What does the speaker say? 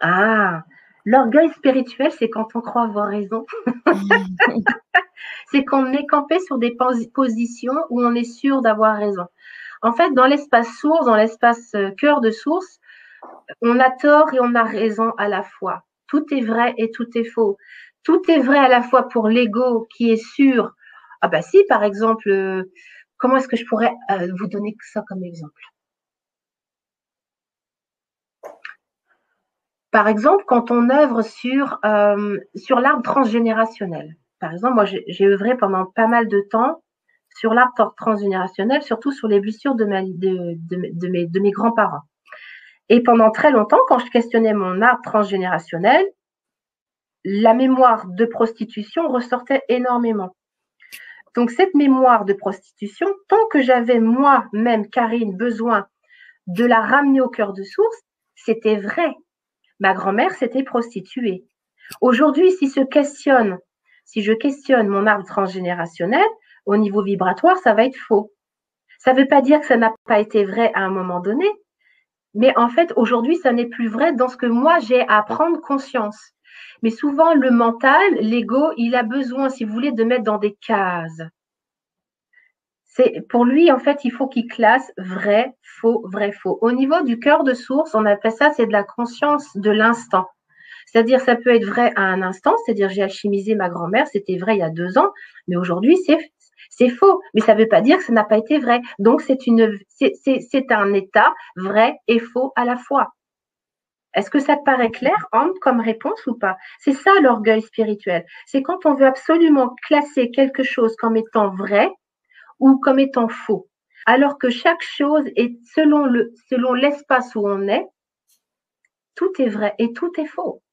Ah, l'orgueil spirituel, c'est quand on croit avoir raison. C'est qu'on est campé sur des positions où on est sûr d'avoir raison. En fait, dans l'espace source, dans l'espace cœur de source, on a tort et on a raison à la fois. Tout est vrai et tout est faux. Tout est vrai à la fois pour l'ego qui est sûr. Ah bah si, par exemple, comment est-ce que je pourrais vous donner ça comme exemple? Par exemple, quand on œuvre sur l'arbre transgénérationnel. Par exemple, moi, j'ai œuvré pendant pas mal de temps sur l'arbre transgénérationnel, surtout sur les blessures de mes grands-parents. Et pendant très longtemps, quand je questionnais mon arbre transgénérationnel, la mémoire de prostitution ressortait énormément. Donc cette mémoire de prostitution, tant que j'avais moi-même, Karine, besoin de la ramener au cœur de source, c'était vrai. Ma grand-mère s'était prostituée. Aujourd'hui, si je questionne mon arbre transgénérationnel, au niveau vibratoire, ça va être faux. Ça ne veut pas dire que ça n'a pas été vrai à un moment donné, mais en fait, aujourd'hui, ça n'est plus vrai dans ce que moi, j'ai à prendre conscience. Mais souvent, le mental, l'ego, il a besoin, si vous voulez, de mettre dans des cases. C'est, pour lui, en fait, il faut qu'il classe vrai, faux, vrai, faux. Au niveau du cœur de source, on appelle ça, c'est de la conscience de l'instant. C'est-à-dire, ça peut être vrai à un instant, c'est-à-dire, j'ai alchimisé ma grand-mère, c'était vrai il y a 2 ans, mais aujourd'hui, c'est faux. Mais ça ne veut pas dire que ça n'a pas été vrai. Donc, c'est un état vrai et faux à la fois. Est-ce que ça te paraît clair, Anne, comme réponse ou pas? C'est ça l'orgueil spirituel. C'est quand on veut absolument classer quelque chose comme étant vrai ou comme étant faux. Alors que chaque chose est selon l'espace où on est, tout est vrai et tout est faux.